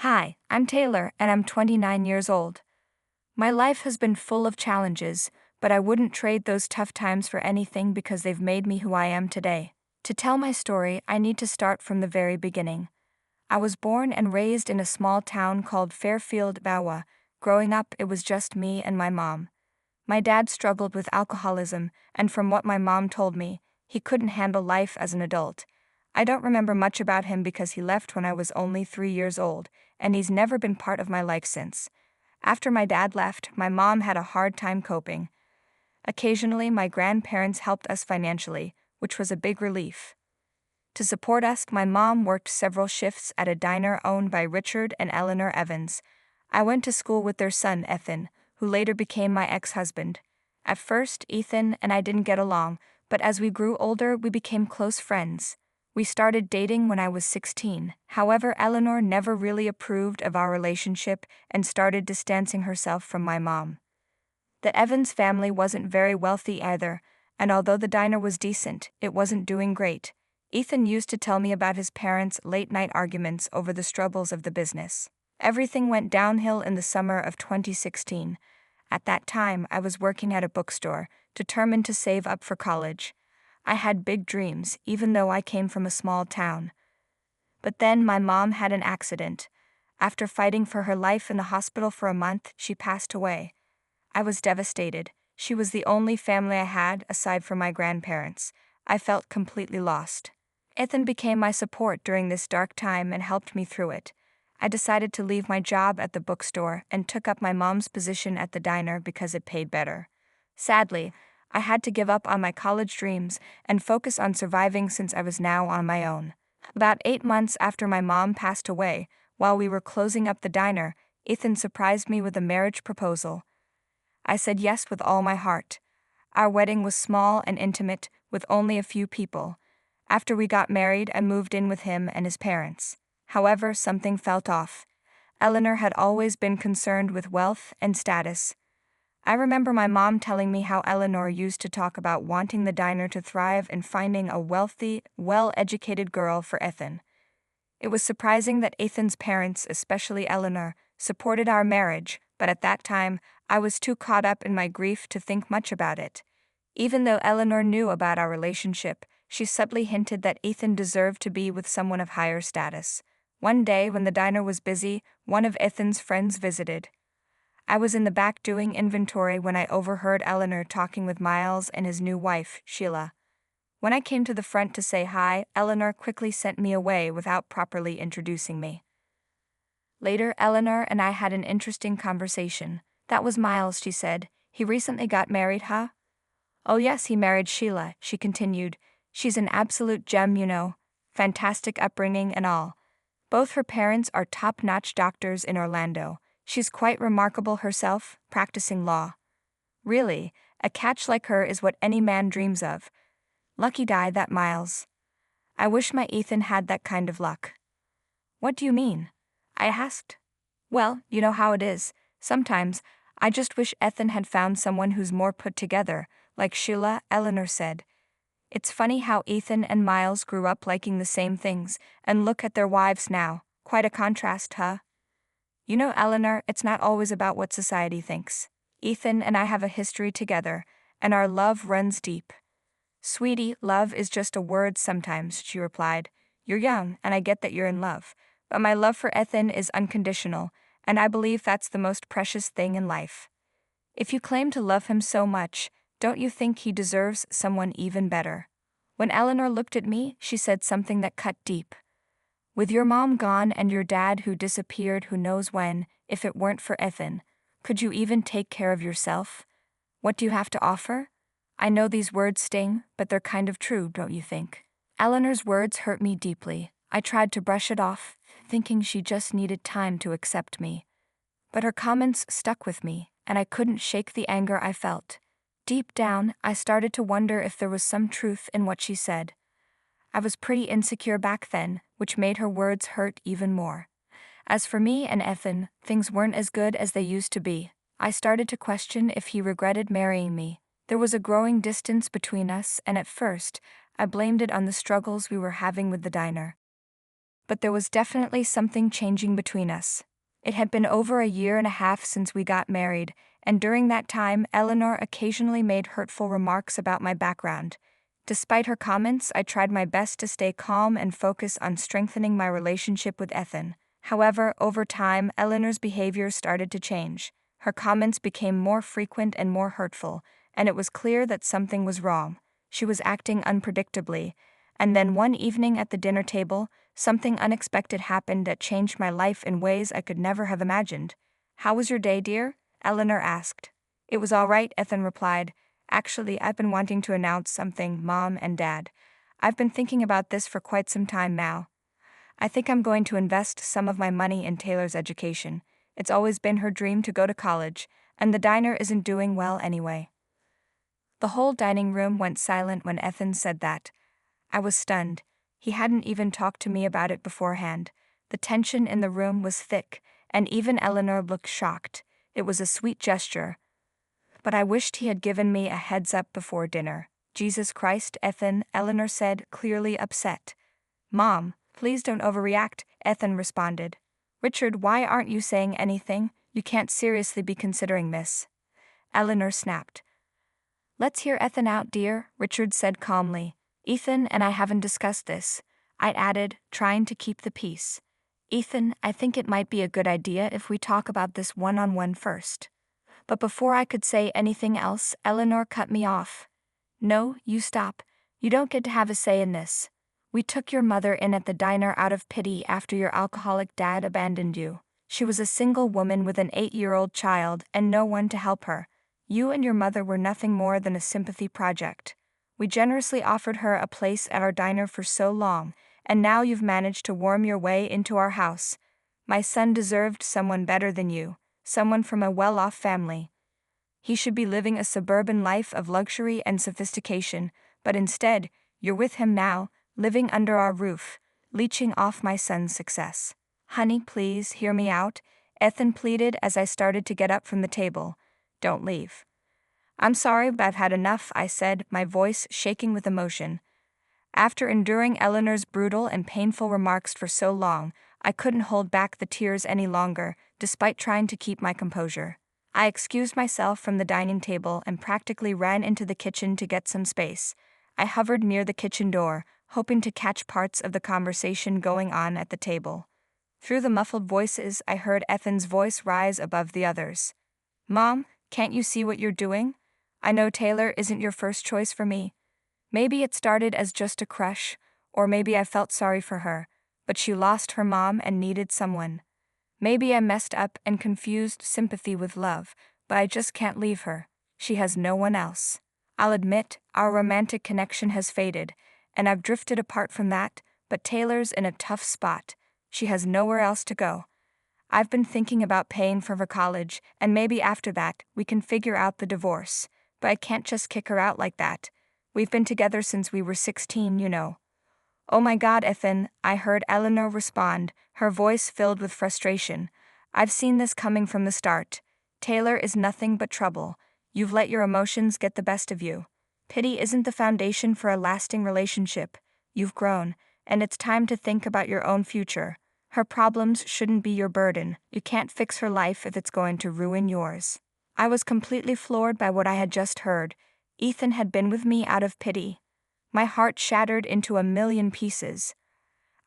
Hi, I'm Taylor, and I'm 29 years old. My life has been full of challenges, but I wouldn't trade those tough times for anything because they've made me who I am today. To tell my story, I need to start from the very beginning. I was born and raised in a small town called Fairfield, Iowa. Growing up, it was just me and my mom. My dad struggled with alcoholism, and from what my mom told me, he couldn't handle life as an adult. I don't remember much about him because he left when I was only 3 years old, and he's never been part of my life since. After my dad left, my mom had a hard time coping. Occasionally, my grandparents helped us financially, which was a big relief. To support us, my mom worked several shifts at a diner owned by Richard and Eleanor Evans. I went to school with their son, Ethan, who later became my ex-husband. At first, Ethan and I didn't get along, but as we grew older, we became close friends. We started dating when I was 16. However, Eleanor never really approved of our relationship and started distancing herself from my mom. The Evans family wasn't very wealthy either, and although the diner was decent, it wasn't doing great. Ethan used to tell me about his parents' late-night arguments over the struggles of the business. Everything went downhill in the summer of 2016. At that time, I was working at a bookstore, determined to save up for college. I had big dreams, even though I came from a small town. But then my mom had an accident. After fighting for her life in the hospital for a month, she passed away. I was devastated. She was the only family I had aside from my grandparents. I felt completely lost. Ethan became my support during this dark time and helped me through it. I decided to leave my job at the bookstore and took up my mom's position at the diner because it paid better. Sadly, I had to give up on my college dreams and focus on surviving since I was now on my own. About 8 months after my mom passed away, while we were closing up the diner, Ethan surprised me with a marriage proposal. I said yes with all my heart. Our wedding was small and intimate, with only a few people. After we got married, I moved in with him and his parents. However, something felt off. Eleanor had always been concerned with wealth and status. I remember my mom telling me how Eleanor used to talk about wanting the diner to thrive and finding a wealthy, well-educated girl for Ethan. It was surprising that Ethan's parents, especially Eleanor, supported our marriage, but at that time, I was too caught up in my grief to think much about it. Even though Eleanor knew about our relationship, she subtly hinted that Ethan deserved to be with someone of higher status. One day, when the diner was busy, one of Ethan's friends visited. I was in the back doing inventory when I overheard Eleanor talking with Miles and his new wife, Sheila. When I came to the front to say hi, Eleanor quickly sent me away without properly introducing me. Later, Eleanor and I had an interesting conversation. "That was Miles," she said. "He recently got married, huh?" "Oh yes, he married Sheila," she continued. "She's an absolute gem, you know. Fantastic upbringing and all. Both her parents are top-notch doctors in Orlando. She's quite remarkable herself, practicing law. Really, a catch like her is what any man dreams of. Lucky guy, that Miles. I wish my Ethan had that kind of luck." "What do you mean?" I asked. "Well, you know how it is. Sometimes, I just wish Ethan had found someone who's more put together, like Sheila," Eleanor said. "It's funny how Ethan and Miles grew up liking the same things, and look at their wives now. Quite a contrast, huh?" "You know, Eleanor, it's not always about what society thinks. Ethan and I have a history together, and our love runs deep." "Sweetie, love is just a word sometimes," she replied. "You're young, and I get that you're in love. But my love for Ethan is unconditional, and I believe that's the most precious thing in life. If you claim to love him so much, don't you think he deserves someone even better?" When Eleanor looked at me, she said something that cut deep. "With your mom gone and your dad who disappeared who knows when, if it weren't for Ethan, could you even take care of yourself? What do you have to offer?" I know these words sting, but they're kind of true, don't you think? Eleanor's words hurt me deeply. I tried to brush it off, thinking she just needed time to accept me. But her comments stuck with me, and I couldn't shake the anger I felt. Deep down, I started to wonder if there was some truth in what she said. I was pretty insecure back then, which made her words hurt even more. As for me and Ethan, things weren't as good as they used to be. I started to question if he regretted marrying me. There was a growing distance between us, and at first, I blamed it on the struggles we were having with the diner. but there was definitely something changing between us. It had been over a year and a half since we got married, and during that time, Eleanor occasionally made hurtful remarks about my background. Despite her comments, I tried my best to stay calm and focus on strengthening my relationship with Ethan. However, over time, Eleanor's behavior started to change. Her comments became more frequent and more hurtful, and it was clear that something was wrong. She was acting unpredictably, and then one evening at the dinner table, something unexpected happened that changed my life in ways I could never have imagined. "How was your day, dear?" Eleanor asked. "It was all right," Ethan replied. "Actually, I've been wanting to announce something, Mom and Dad. I've been thinking about this for quite some time now. I think I'm going to invest some of my money in Taylor's education. It's always been her dream to go to college, and the diner isn't doing well anyway." The whole dining room went silent when Ethan said that. I was stunned. He hadn't even talked to me about it beforehand. The tension in the room was thick, and even Eleanor looked shocked. It was a sweet gesture, but I wished he had given me a heads up before dinner. "Jesus Christ, Ethan," Eleanor said, clearly upset. "Mom, please don't overreact," Ethan responded. "Richard, why aren't you saying anything? You can't seriously be considering this." Eleanor snapped. "Let's hear Ethan out, dear," Richard said calmly. "Ethan and I haven't discussed this," I added, trying to keep the peace. "Ethan, I think it might be a good idea if we talk about this one-on-one first." But before I could say anything else, Eleanor cut me off. "No, you stop. You don't get to have a say in this. We took your mother in at the diner out of pity after your alcoholic dad abandoned you. She was a single woman with an 8-year-old child and no one to help her. You and your mother were nothing more than a sympathy project. We generously offered her a place at our diner for so long, and now you've managed to worm your way into our house. My son deserved someone better than you, someone from a well-off family. He should be living a suburban life of luxury and sophistication, but instead, you're with him now, living under our roof, leeching off my son's success. Honey, please hear me out," Ethan pleaded as I started to get up from the table. "Don't leave." "I'm sorry, but I've had enough," I said, my voice shaking with emotion. After enduring Eleanor's brutal and painful remarks for so long, I couldn't hold back the tears any longer, despite trying to keep my composure. I excused myself from the dining table and practically ran into the kitchen to get some space. I hovered near the kitchen door, hoping to catch parts of the conversation going on at the table. Through the muffled voices, I heard Ethan's voice rise above the others. "Mom, can't you see what you're doing? I know Taylor isn't your first choice for me. Maybe it started as just a crush, or maybe I felt sorry for her, but she lost her mom and needed someone. Maybe I messed up and confused sympathy with love, but I just can't leave her. She has no one else. I'll admit, our romantic connection has faded, and I've drifted apart from that, but Taylor's in a tough spot. She has nowhere else to go. I've been thinking about paying for her college, and maybe after that, we can figure out the divorce, but I can't just kick her out like that. We've been together since we were 16, you know." "Oh my God, Ethan," I heard Eleanor respond, her voice filled with frustration. "I've seen this coming from the start. Taylor is nothing but trouble. You've let your emotions get the best of you. Pity isn't the foundation for a lasting relationship. You've grown, and it's time to think about your own future. Her problems shouldn't be your burden. You can't fix her life if it's going to ruin yours." I was completely floored by what I had just heard. Ethan had been with me out of pity. My heart shattered into a million pieces.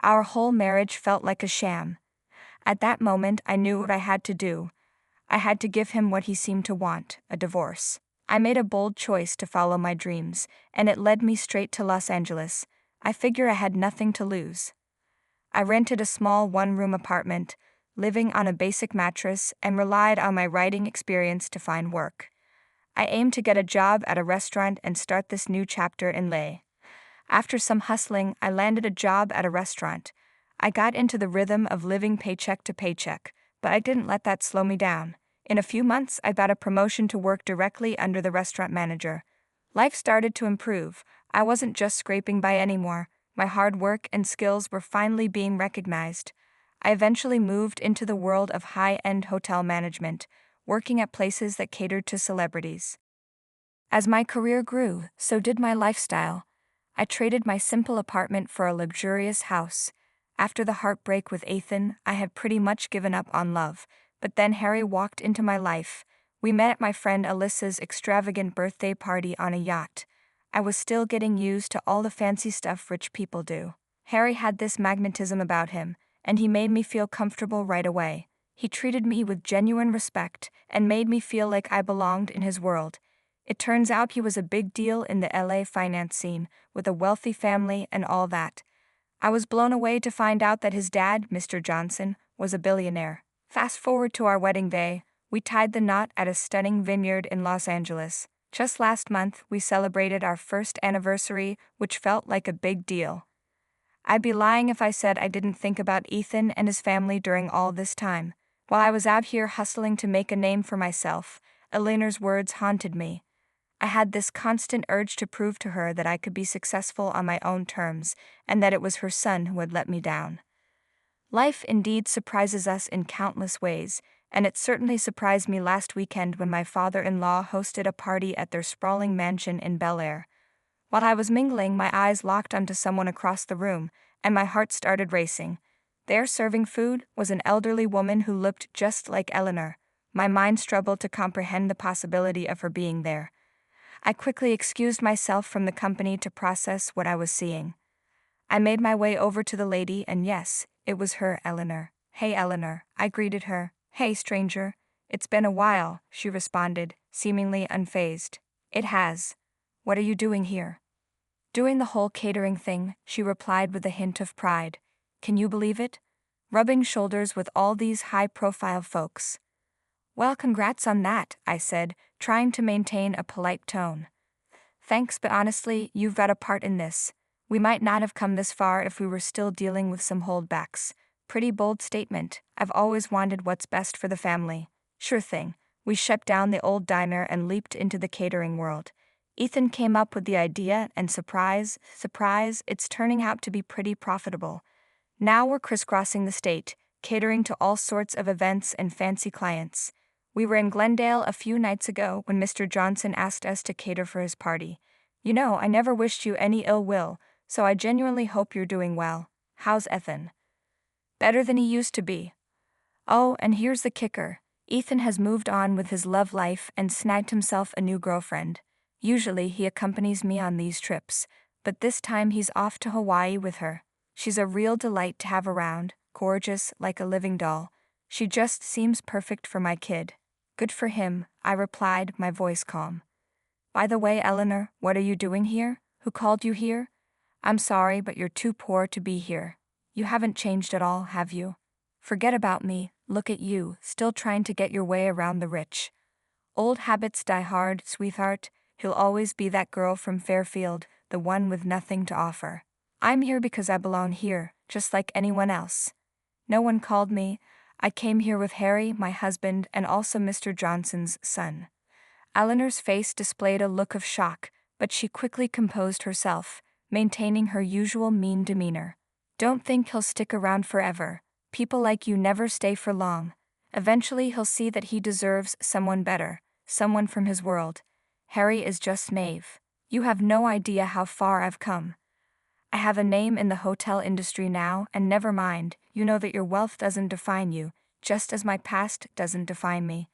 Our whole marriage felt like a sham. At that moment, I knew what I had to do. I had to give him what he seemed to want, a divorce. I made a bold choice to follow my dreams, and it led me straight to Los Angeles. I figured I had nothing to lose. I rented a small one-room apartment, living on a basic mattress, and relied on my writing experience to find work. I aimed to get a job at a restaurant and start this new chapter in LA. After some hustling, I landed a job at a restaurant. I got into the rhythm of living paycheck to paycheck, but I didn't let that slow me down. In a few months, I got a promotion to work directly under the restaurant manager. Life started to improve. I wasn't just scraping by anymore. My hard work and skills were finally being recognized. I eventually moved into the world of high-end hotel management, working at places that catered to celebrities. As my career grew, so did my lifestyle. I traded my simple apartment for a luxurious house. After the heartbreak with Ethan, I had pretty much given up on love, but then Harry walked into my life. We met at my friend Alyssa's extravagant birthday party on a yacht. I was still getting used to all the fancy stuff rich people do. Harry had this magnetism about him, and he made me feel comfortable right away. He treated me with genuine respect and made me feel like I belonged in his world. It turns out he was a big deal in the LA finance scene, with a wealthy family and all that. I was blown away to find out that his dad, Mr. Johnson, was a billionaire. Fast forward to our wedding day, we tied the knot at a stunning vineyard in Los Angeles. Just last month, we celebrated our first anniversary, which felt like a big deal. I'd be lying if I said I didn't think about Ethan and his family during all this time. While I was out here hustling to make a name for myself, Eleanor's words haunted me. I had this constant urge to prove to her that I could be successful on my own terms, and that it was her son who had let me down. Life indeed surprises us in countless ways, and it certainly surprised me last weekend when my father-in-law hosted a party at their sprawling mansion in Bel Air. While I was mingling, my eyes locked onto someone across the room, and my heart started racing. There, serving food, was an elderly woman who looked just like Eleanor. My mind struggled to comprehend the possibility of her being there. I quickly excused myself from the company to process what I was seeing. I made my way over to the lady, and yes, it was her, Eleanor. "Hey, Eleanor," I greeted her. "Hey, stranger. It's been a while," she responded, seemingly unfazed. "It has. What are you doing here?" "Doing the whole catering thing," she replied with a hint of pride. "Can you believe it? Rubbing shoulders with all these high-profile folks." "Well, congrats on that," I said, trying to maintain a polite tone. "Thanks, but honestly, you've got a part in this. We might not have come this far if we were still dealing with some holdbacks." Pretty bold statement. I've always wanted what's best for the family. Sure thing. We shut down the old diner and leaped into the catering world. Ethan came up with the idea, and surprise, it's turning out to be pretty profitable. Now we're crisscrossing the state, catering to all sorts of events and fancy clients. We were in Glendale a few nights ago when Mr. Johnson asked us to cater for his party. You know, I never wished you any ill will, so I genuinely hope you're doing well. How's Ethan? Better than he used to be. Oh, and here's the kicker. Ethan has moved on with his love life and snagged himself a new girlfriend. Usually he accompanies me on these trips, but this time he's off to Hawaii with her. She's a real delight to have around, gorgeous like a living doll. She just seems perfect for my kid. Good for him, I replied, my voice calm. By the way, Eleanor, what are you doing here? Who called you here? I'm sorry, but you're too poor to be here. You haven't changed at all, have you? Forget about me, look at you, still trying to get your way around the rich. Old habits die hard, sweetheart. He'll always be that girl from Fairfield, the one with nothing to offer. I'm here because I belong here, just like anyone else. No one called me. I came here with Harry, my husband, and also Mr. Johnson's son. Eleanor's face displayed a look of shock, but she quickly composed herself, maintaining her usual mean demeanor. Don't think he'll stick around forever. People like you never stay for long. Eventually he'll see that he deserves someone better, someone from his world. Harry is just Maeve. You have no idea how far I've come. I have a name in the hotel industry now, and never mind, you know that your wealth doesn't define you, just as my past doesn't define me.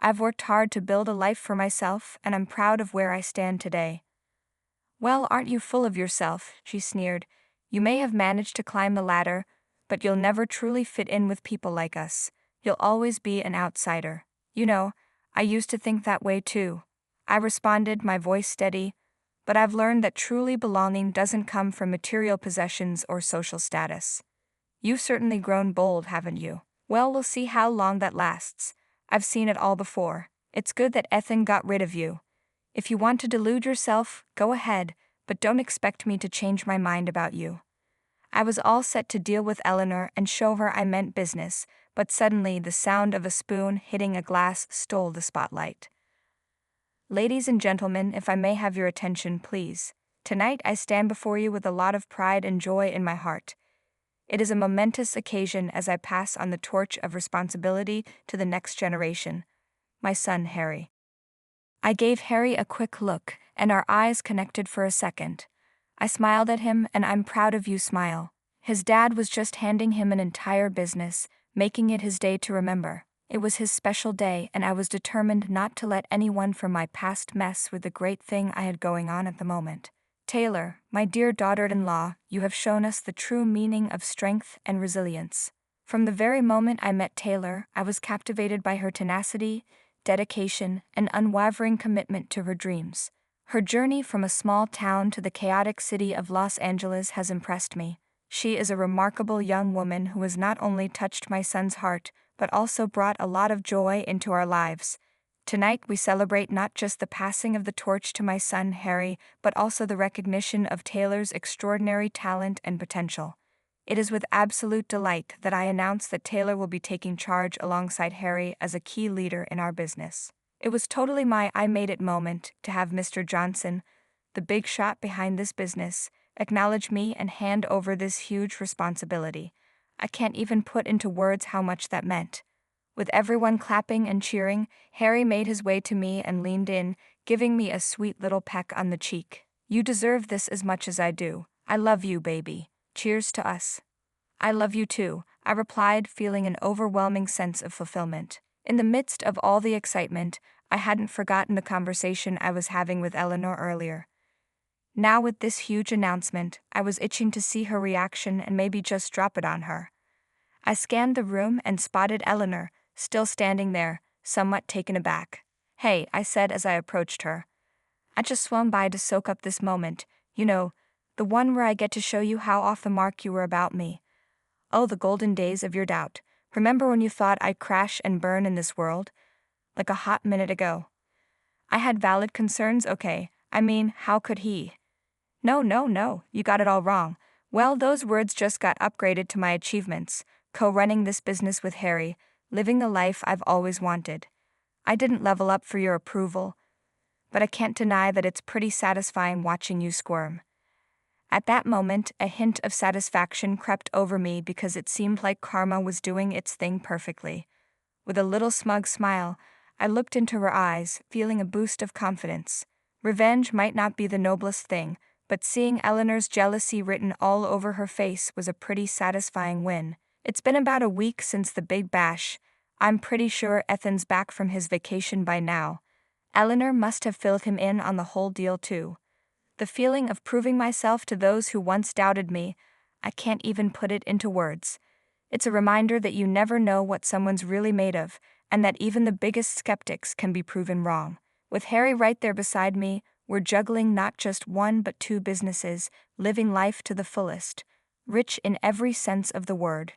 I've worked hard to build a life for myself, and I'm proud of where I stand today. Well, aren't you full of yourself, she sneered. You may have managed to climb the ladder, but you'll never truly fit in with people like us. You'll always be an outsider. You know, I used to think that way too. I responded, my voice steady, but I've learned that truly belonging doesn't come from material possessions or social status. You've certainly grown bold, haven't you? Well, we'll see how long that lasts. I've seen it all before. It's good that Ethan got rid of you. If you want to delude yourself, go ahead, but don't expect me to change my mind about you. I was all set to deal with Eleanor and show her I meant business, but suddenly the sound of a spoon hitting a glass stole the spotlight. Ladies and gentlemen, if I may have your attention, please. Tonight I stand before you with a lot of pride and joy in my heart. It is a momentous occasion as I pass on the torch of responsibility to the next generation. My son, Harry. I gave Harry a quick look, and our eyes connected for a second. I smiled at him, and I'm proud of you smile. His dad was just handing him an entire business, making it his day to remember. It was his special day, and I was determined not to let anyone from my past mess with the great thing I had going on at the moment. Taylor, my dear daughter-in-law, you have shown us the true meaning of strength and resilience. From the very moment I met Taylor, I was captivated by her tenacity, dedication, and unwavering commitment to her dreams. Her journey from a small town to the chaotic city of Los Angeles has impressed me. She is a remarkable young woman who has not only touched my son's heart, but also brought a lot of joy into our lives. Tonight we celebrate not just the passing of the torch to my son Harry, but also the recognition of Taylor's extraordinary talent and potential. It is with absolute delight that I announce that Taylor will be taking charge alongside Harry as a key leader in our business. It was totally my I made it moment to have Mr. Johnson, the big shot behind this business, acknowledge me and hand over this huge responsibility. I can't even put into words how much that meant. With everyone clapping and cheering, Harry made his way to me and leaned in, giving me a sweet little peck on the cheek. You deserve this as much as I do. I love you, baby. Cheers to us. I love you too, I replied, feeling an overwhelming sense of fulfillment. In the midst of all the excitement, I hadn't forgotten the conversation I was having with Eleanor earlier. Now with this huge announcement, I was itching to see her reaction and maybe just drop it on her. I scanned the room and spotted Eleanor, still standing there, somewhat taken aback. Hey, I said as I approached her. I just swung by to soak up this moment, you know, the one where I get to show you how off the mark you were about me. Oh, the golden days of your doubt. Remember when you thought I'd crash and burn in this world? Like a hot minute ago. I had valid concerns, okay. I mean, how could he? No, you got it all wrong. Well, those words just got upgraded to my achievements, co-running this business with Harry, living the life I've always wanted. I didn't level up for your approval, but I can't deny that it's pretty satisfying watching you squirm. At that moment, a hint of satisfaction crept over me because it seemed like karma was doing its thing perfectly. With a little smug smile, I looked into her eyes, feeling a boost of confidence. Revenge might not be the noblest thing, but seeing Eleanor's jealousy written all over her face was a pretty satisfying win. It's been about a week since the big bash. I'm pretty sure Ethan's back from his vacation by now. Eleanor must have filled him in on the whole deal too. The feeling of proving myself to those who once doubted me, I can't even put it into words. It's a reminder that you never know what someone's really made of, and that even the biggest skeptics can be proven wrong. With Harry right there beside me, we're juggling not just one but two businesses, living life to the fullest, rich in every sense of the word.